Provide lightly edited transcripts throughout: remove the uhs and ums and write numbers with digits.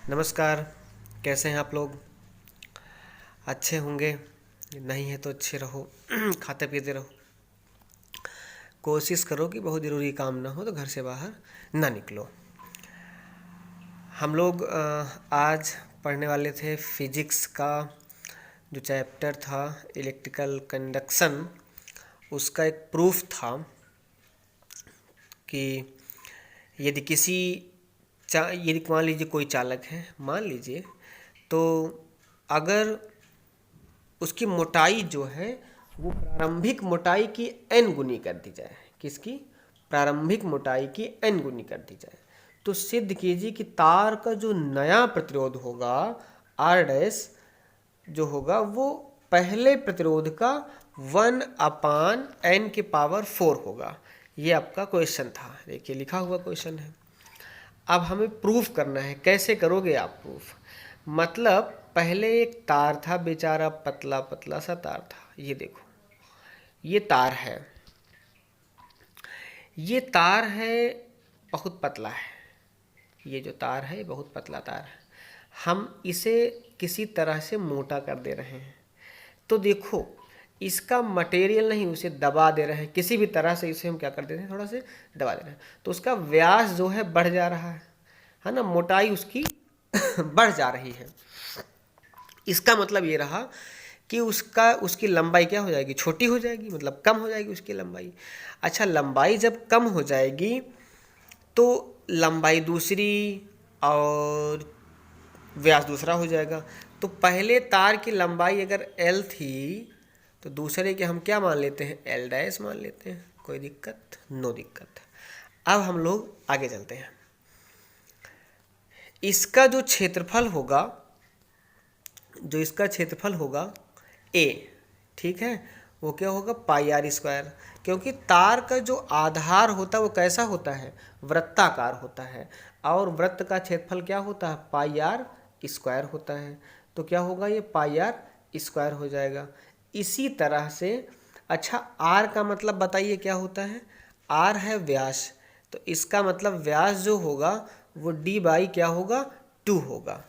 नमस्कार। कैसे हैं आप लोग? अच्छे होंगे। नहीं है तो अच्छे रहो। खाते पीते रहो। कोशिश करो कि बहुत ज़रूरी काम ना हो तो घर से बाहर ना निकलो। हम लोग आज पढ़ने वाले थे फिजिक्स का जो चैप्टर था इलेक्ट्रिकल कंडक्शन। उसका एक प्रूफ था कि यदि यदि मान लीजिए कोई चालक है, मान लीजिए, तो अगर उसकी मोटाई जो है वो प्रारंभिक मोटाई की n गुनी कर दी जाए। किसकी? प्रारंभिक मोटाई की n गुनी कर दी जाए तो सिद्ध कीजिए कि तार का जो नया प्रतिरोध होगा R डैश जो होगा वो पहले प्रतिरोध का 1/n⁴ होगा। ये आपका क्वेश्चन था। देखिए लिखा हुआ क्वेश्चन है। अब हमें प्रूफ करना है। कैसे करोगे आप प्रूफ? मतलब पहले एक तार था बेचारा, पतला पतला सा तार था। ये देखो, ये तार है, ये तार है, बहुत पतला है। ये जो तार है बहुत पतला तार है। हम इसे किसी तरह से मोटा कर दे रहे हैं। तो देखो, इसका मटेरियल नहीं, उसे दबा दे रहे हैं। किसी भी तरह से इसे हम क्या कर देते हैं, थोड़ा से दबा दे रहे हैं। तो उसका व्यास जो है बढ़ जा रहा है ना, मोटाई उसकी बढ़ जा रही है। इसका मतलब ये रहा कि उसकी लंबाई क्या हो जाएगी, छोटी हो जाएगी, मतलब कम हो जाएगी उसकी लंबाई। अच्छा, लंबाई जब कम हो जाएगी तो लंबाई दूसरी और व्यास दूसरा हो जाएगा। तो पहले तार की लंबाई अगर L थी तो दूसरे के हम क्या मान लेते हैं, L डैश मान लेते हैं। कोई दिक्कत? नो दिक्कत। अब हम लोग आगे चलते हैं। इसका जो क्षेत्रफल होगा, जो इसका क्षेत्रफल होगा A, ठीक है, वो क्या होगा, πr²। क्योंकि तार का जो आधार होता है वो कैसा होता है, वृत्ताकार होता है, और वृत्त का क्षेत्रफल क्या होता है, πr² होता है। तो क्या होगा, ये πr² हो जाएगा। इसी तरह से अच्छा, r का मतलब बताइए क्या होता है? r है व्यास, तो इसका मतलब व्यास जो होगा वो d बाई क्या होगा, 2 होगा।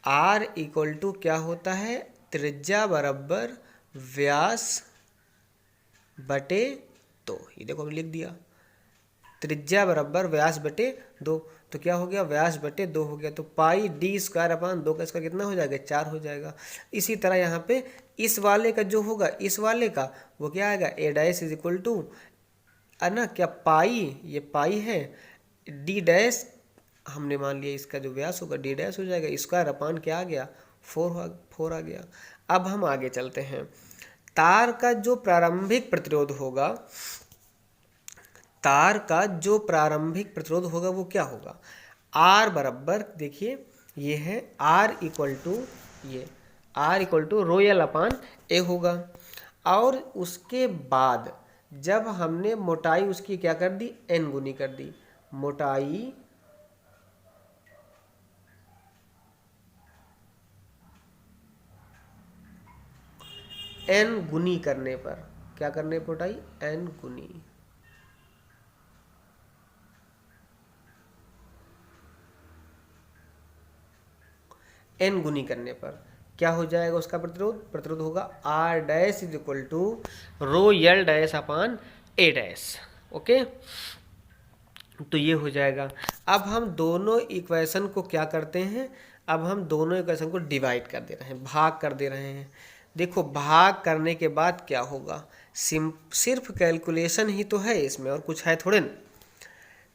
r इक्वल टू क्या होता है, त्रिज्या बराबर व्यास बटे 2। ये देखो हमने लिख दिया, त्रिज्या बराबर व्यास बटे 2। तो क्या हो गया, व्यास बटे 2 हो गया। तो πd²/2 का इसका कितना हो जाएगा, 4 हो जाएगा। इसी तरह यहाँ पे इस वाले का जो होगा, इस वाले का वो क्या आएगा, A dash is equal to है ना, क्या पाई, ये पाई है, D डैश हमने मान लिया इसका जो व्यास होगा D डैश हो जाएगा, स्क्वायर/, क्या आ गया, 4 आ गया। अब हम आगे चलते हैं। तार का जो प्रारंभिक प्रतिरोध होगा, तार का जो प्रारंभिक प्रतिरोध होगा वो क्या होगा, R बराबर, देखिए ये है R इक्वल टू, ये R इक्वल टू ρL/A होगा। और उसके बाद जब हमने मोटाई उसकी क्या कर दी, n गुनी कर दी। मोटाई n गुनी करने पर क्या करने, मोटाई n गुनी, n गुनी करने पर क्या हो जाएगा उसका प्रतिरोध, प्रतिरोध होगा R dash is equal to ρL डैश/A डैश। ओके, तो ये हो जाएगा। अब हम दोनों इक्वेशन को क्या करते हैं, अब हम दोनों इक्वेशन को डिवाइड कर दे रहे हैं, भाग कर दे रहे हैं। देखो, भाग करने के बाद क्या होगा, सिर्फ कैलकुलेशन ही तो है इसमें, और कुछ है थोड़े न।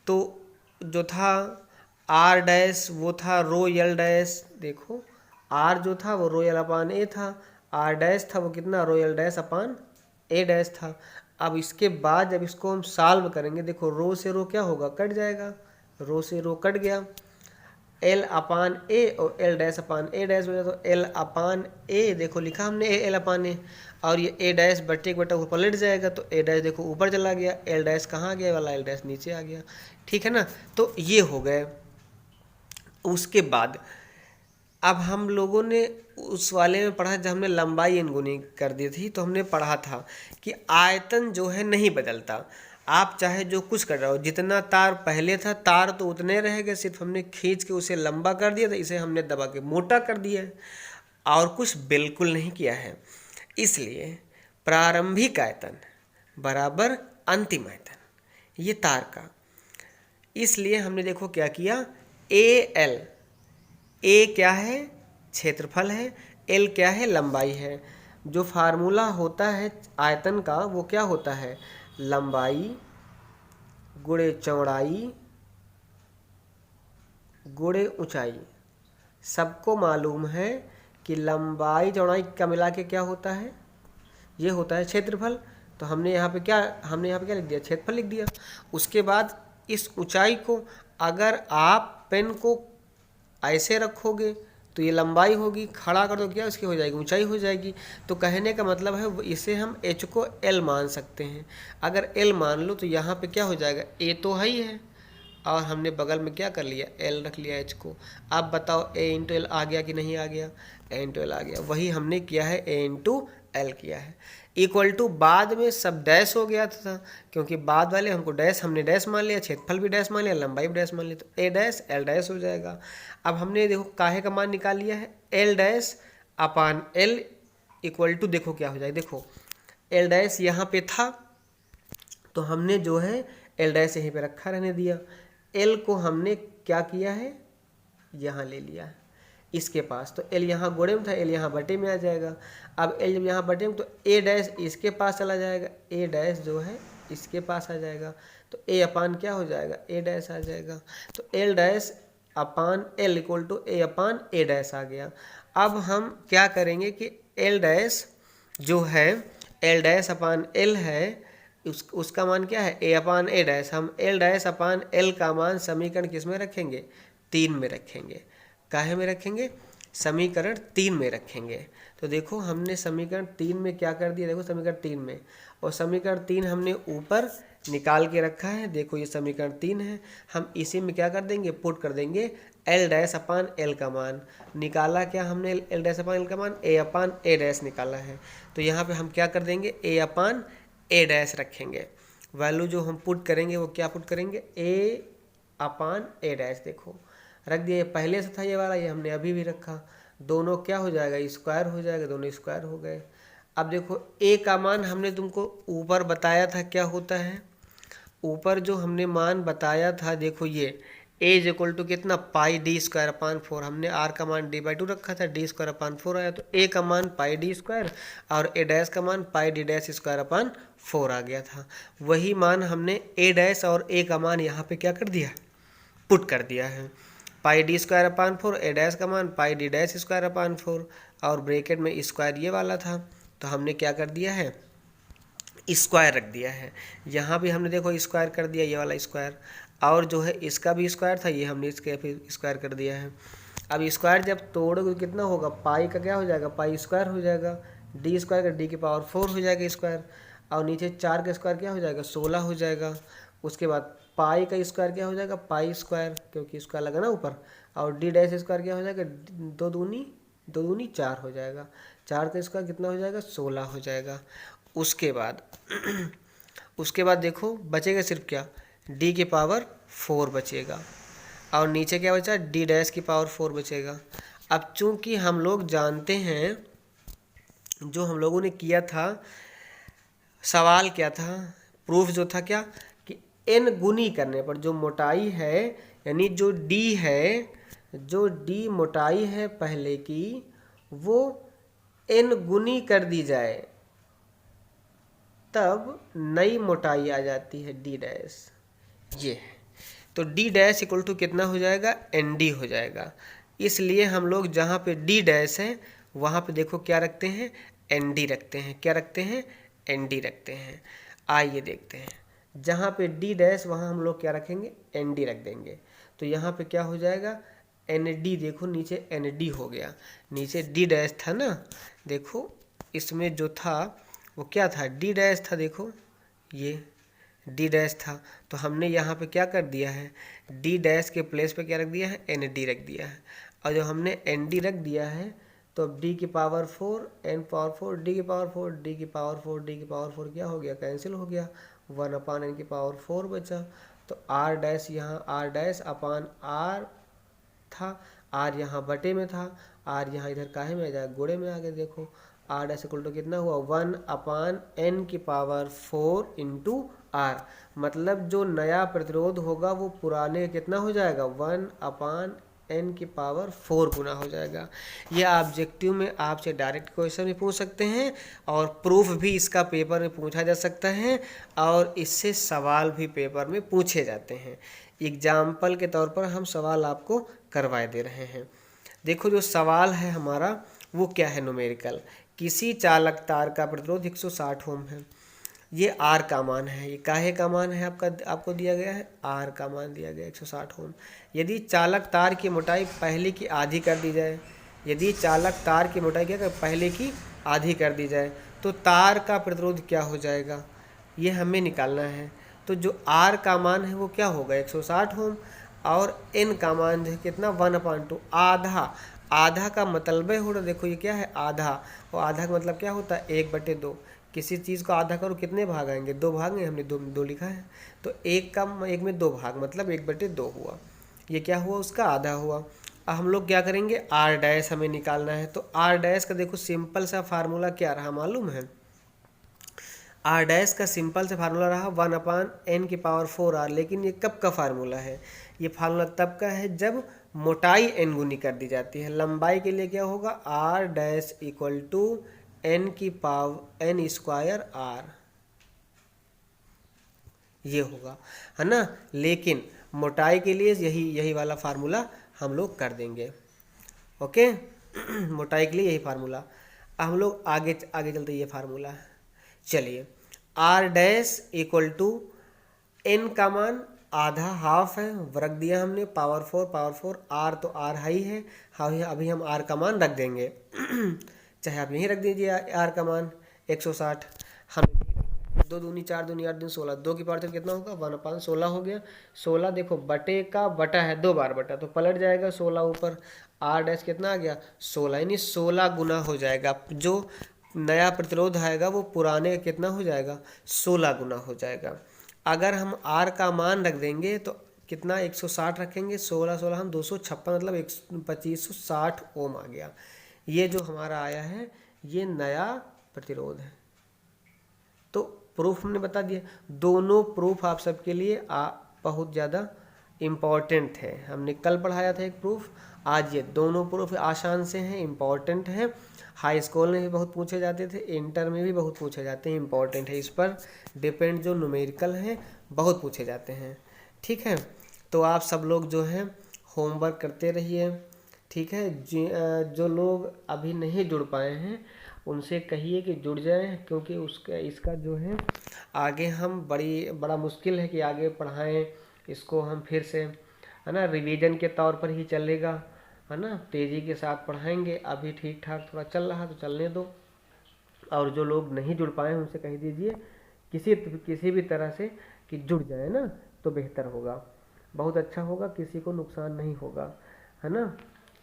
तो जो था R डैश वो था ρL डैश, देखो R जो था वो ρL/A था, R डैश था वो कितना, ρL डैश/A डैश था। अब इसके बाद जब इसको हम सॉल्व करेंगे, देखो रो से रो क्या होगा, कट जाएगा, रो से रो कट गया, L/A और L डैश/A डैश हो जाए, तो L/A, देखो लिखा हमने L/A, और ये A डैश बटे एक बटा ऊपर पलट जाएगा, तो A डैश देखो ऊपर चला गया, L डैश कहाँ गया वाला, L डैश नीचे आ गया। ठीक है ना, तो ये हो गए। उसके बाद अब हम लोगों ने उस वाले में पढ़ा जब हमने लंबाई n गुनी कर दी थी, तो हमने पढ़ा था कि आयतन जो है नहीं बदलता। आप चाहे जो कुछ कर रहे हो, जितना तार पहले था तार तो उतने रहेगा, सिर्फ हमने खींच के उसे लंबा कर दिया था, इसे हमने दबा के मोटा कर दिया है और कुछ बिल्कुल नहीं किया है। इसलिए प्रारंभिक आयतन बराबर अंतिम आयतन ये तार का। इसलिए हमने देखो क्या किया, एल, ए क्या है क्षेत्रफल है, एल क्या है लंबाई है। जो फार्मूला होता है आयतन का वो क्या होता है, लंबाई गुणे चौड़ाई गुणे ऊंचाई। सबको मालूम है कि लंबाई चौड़ाई का मिला के क्या होता है, ये होता है क्षेत्रफल। तो हमने यहाँ पे क्या लिख दिया, क्षेत्रफल लिख दिया। उसके बाद इस ऊंचाई को अगर आप पेन को ऐसे रखोगे तो ये लंबाई होगी, खड़ा कर दो क्या उसकी हो जाएगी, ऊंचाई हो जाएगी। तो कहने का मतलब है इसे हम h को l मान सकते हैं। अगर l मान लो तो यहाँ पे क्या हो जाएगा, a तो है ही है और हमने बगल में क्या कर लिया, l रख लिया h को। आप बताओ a इंटू एल आ गया कि नहीं आ गया, a इंटू एल आ गया। वही हमने किया है, a इंटू एल किया है। इक्वल टू बाद में सब डैश हो गया था, क्योंकि बाद वाले हमको डैश, हमने डैश मान लिया, क्षेत्रफल भी डैश मान लिया, लंबाई भी डैश मान लिया, तो ए डैश एल डैश हो जाएगा। अब हमने देखो काहे का मान निकाल लिया है, L dash upon L equal to देखो क्या हो जाएगा। देखो एल डैश यहाँ पे था तो हमने जो है एल डैश यहीं पे रखा रहने दिया, एल को हमने क्या किया है यहाँ ले लिया है इसके पास, तो एल यहाँ गोड़े में था, एल यहाँ बटे में आ जाएगा। अब एल जब यहाँ बटे में तो ए डैश इसके पास चला जाएगा, ए डैश जो है इसके पास आ जाएगा, तो ए अपान क्या हो जाएगा, ए डैश आ जाएगा। तो L dash upon L equal to A upon A dash आ गया। अब हम क्या करेंगे कि एल डैश जो है एल डैश अपान एल है, उसका मान क्या है, ए अपान ए डैश। हम एल डैश अपान एल का मान समीकरण किस में रखेंगे, 3 में रखेंगे। काहे में रखेंगे, समीकरण 3 में रखेंगे। तो देखो हमने समीकरण 3 में क्या कर दिया, देखो समीकरण 3 में, और समीकरण 3 हमने ऊपर निकाल के रखा है। देखो ये समीकरण 3 है, हम इसी में क्या कर देंगे, पुट कर देंगे एल डैश अपान एल का मान। निकाला क्या हमने, एल डैश अपान एल का मान ए अपान ए डैश निकाला है। तो यहाँ पे हम क्या कर देंगे, ए अपान ए डैश रखेंगे। वैल्यू जो हम पुट करेंगे वो क्या पुट करेंगे, ए अपान ए डैश। देखो रख दिया, ये पहले से था ये वाला, ये हमने अभी भी रखा, दोनों क्या हो जाएगा, स्क्वायर हो जाएगा, दोनों स्क्वायर हो गए। अब देखो ए का मान हमने तुमको ऊपर बताया था क्या होता है, ऊपर जो हमने मान बताया था, देखो ये ए इज इक्वल टू कितना, पाई डी स्क्वायर अपान 4। हमने आर का मान d/2 रखा था, डी स्क्वायर अपान 4 आया, तो ए का मान पाई डी स्क्वायर और ए डैश का मान पाई डी डैश स्क्वायर अपान 4 आ गया था। वही मान हमने ए डैश और ए का मान यहाँ पे क्या कर दिया, पुट कर दिया है। पाई डी स्क्वायर अपान 4, ए डैश का मान पाई डी डैश स्क्वायर अपान 4 और ब्रैकेट में स्क्वायर ये वाला था, तो हमने क्या कर दिया है, स्क्वायर रख दिया है। यहाँ भी हमने देखो स्क्वायर कर दिया, ये वाला स्क्वायर, और जो है इसका भी स्क्वायर था, ये हमने इसके फिर स्क्वायर कर दिया है। अब स्क्वायर जब तोड़ोगे कितना होगा, पाई का क्या हो जाएगा, पाई स्क्वायर हो जाएगा, डी स्क्वायर का डी की पावर 4 हो जाएगा स्क्वायर, और नीचे 4 का स्क्वायर क्या हो जाएगा, 16 हो जाएगा। उसके बाद पाई का स्क्वायर क्या हो जाएगा, पाई स्क्वायर, क्योंकि स्क्वायर लगा ना ऊपर, और डी डैश स्क्वायर क्या हो जाएगा, दो दूनी 4 हो जाएगा, 4 का स्क्वायर कितना हो जाएगा, 16 हो जाएगा। उसके बाद देखो बचेगा सिर्फ क्या, डी की पावर 4 बचेगा, और नीचे क्या बचा, डी डैश की पावर 4 बचेगा। अब चूंकि हम लोग जानते हैं, जो हम लोगों ने किया था सवाल क्या था, प्रूफ जो था क्या, कि n गुनी करने पर जो मोटाई है, यानी जो d है, जो d मोटाई है पहले की, वो n गुनी कर दी जाए तब नई मोटाई आ जाती है d डैश, ये है। तो d डैश इक्वल टू कितना हो जाएगा, nd हो जाएगा। इसलिए हम लोग जहाँ पे d डैश है वहाँ पे देखो क्या रखते हैं, nd रखते हैं। क्या रखते हैं, nd रखते हैं। आइए देखते हैं, जहाँ पे d डैश वहाँ हम लोग क्या रखेंगे, nd रख देंगे। तो यहाँ पे क्या हो जाएगा, nd, देखो नीचे nd हो गया, नीचे d डैश था ना, देखो इसमें जो था वो क्या था, d डैश था, देखो ये d डैश था, तो हमने यहाँ पे क्या कर दिया है, d डैश के प्लेस पे क्या रख दिया है, nd रख दिया है। और जो हमने nd रख दिया है, तो अब d की पावर 4, n पावर 4, d की पावर 4, d की पावर 4, d की पावर 4 क्या हो गया, कैंसिल हो गया। 1/n⁴ बचा। तो r डैश यहाँ r डैश अपान r था, r यहाँ बटे में था, r यहाँ इधर काहे में आ जाएगा, गुणे में आ गया। देखो r डैश इक्वल टू कितना हुआ 1/n⁴ इंटू r, मतलब जो नया प्रतिरोध होगा वो पुराने कितना हो जाएगा 1/n⁴ गुना हो जाएगा। यह ऑब्जेक्टिव में आपसे डायरेक्ट क्वेश्चन भी पूछ सकते हैं और प्रूफ भी इसका पेपर में पूछा जा सकता है और इससे सवाल भी पेपर में पूछे जाते हैं। एग्जाम्पल के तौर पर हम सवाल आपको करवाए दे रहे हैं। देखो जो सवाल है हमारा वो क्या है, न्यूमेरिकल। किसी चालक तार का प्रतिरोध 160 ओम है, ये R का मान है, ये काहे का मान है आपको दिया गया है, R का मान दिया गया 160 ओम। यदि चालक तार की मोटाई पहले की आधी कर दी जाए, यदि चालक तार की मोटाई क्या पहले की आधी कर दी जाए तो तार का प्रतिरोध क्या हो जाएगा, ये हमें निकालना है। तो जो R का मान है वो क्या होगा 160 ओम और N का मान है कितना 1/2, आधा। आधा का मतलब है होगा, देखो ये क्या है आधा, और आधा का मतलब क्या होता है 1/2। किसी चीज़ को आधा करो कितने भाग आएंगे, 2 भाग हैं, हमने दो लिखा है। तो एक में 2 भाग मतलब 1/2 हुआ, ये क्या हुआ उसका आधा हुआ। अब हम लोग क्या करेंगे, R डैश हमें निकालना है। तो R डैश का देखो सिंपल सा फार्मूला क्या रहा मालूम है, R डैश का सिंपल से फार्मूला रहा 1/n⁴R। लेकिन ये कब का फार्मूला है, ये फार्मूला तब का है जब मोटाई n गुनी कर दी जाती है। लंबाई के लिए क्या होगा R dash equal to n²R, ये होगा, है ना। लेकिन मोटाई के लिए यही वाला फार्मूला हम लोग कर देंगे, ओके। मोटाई के लिए यही फार्मूला। अब हम लोग आगे चलते, ये फार्मूला है। चलिए R dash equal to n का मान आधा हाफ है, रख दिया हमने पावर 4 R तो R हाई है, अभी हम R का मान रख देंगे। चाहे आप यहीं रख दीजिए R का मान 160, हम 2 दूनी 4 दूनी 8 दूनी 16, 2 की पावर कितना होगा 1/16 हो गया। 16 देखो बटे का बटा है, 2 बार बटा तो पलट जाएगा 16 ऊपर। R डैश कितना आ गया 16, यानी 16 गुना हो जाएगा। जो नया प्रतिरोध आएगा वो पुराने कितना हो जाएगा 16 गुना हो जाएगा। अगर हम R का मान रख देंगे तो कितना 160 रखेंगे, 16 हम 256 मतलब 2560 ओम आ गया। ये जो हमारा आया है ये नया प्रतिरोध है। तो प्रूफ हमने बता दिया। दोनों प्रूफ आप सबके लिए बहुत ज़्यादा इम्पॉर्टेंट है। हमने कल पढ़ाया था एक प्रूफ, आज ये दोनों प्रूफ आसान से हैं, इम्पॉर्टेंट हैं। हाई स्कूल में भी बहुत पूछे जाते थे, इंटर में भी बहुत पूछे जाते हैं, इम्पॉर्टेंट है। इस पर डिपेंड जो न्यूमेरिकल हैं बहुत पूछे जाते हैं, ठीक है। तो आप सब लोग जो हैं होमवर्क करते रहिए, ठीक है। जो लोग अभी नहीं जुड़ पाए हैं उनसे कहिए कि जुड़ जाएं, क्योंकि इसका जो है आगे हम बड़ा मुश्किल है कि आगे पढ़ाएं इसको हम फिर से, है ना। रिवीजन के तौर पर ही चलेगा, है ना, तेज़ी के साथ पढ़ाएंगे। अभी ठीक ठाक थोड़ा चल रहा तो चलने दो। और जो लोग नहीं जुड़ पाए उनसे कह दीजिए किसी भी तरह से कि जुड़ जाए ना, तो बेहतर होगा, बहुत अच्छा होगा, किसी को नुकसान नहीं होगा, है ना।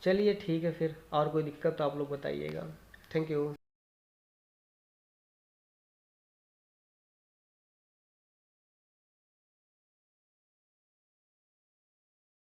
चलिए ठीक है, फिर और कोई दिक्कत तो आप लोग बताइएगा। Thank you.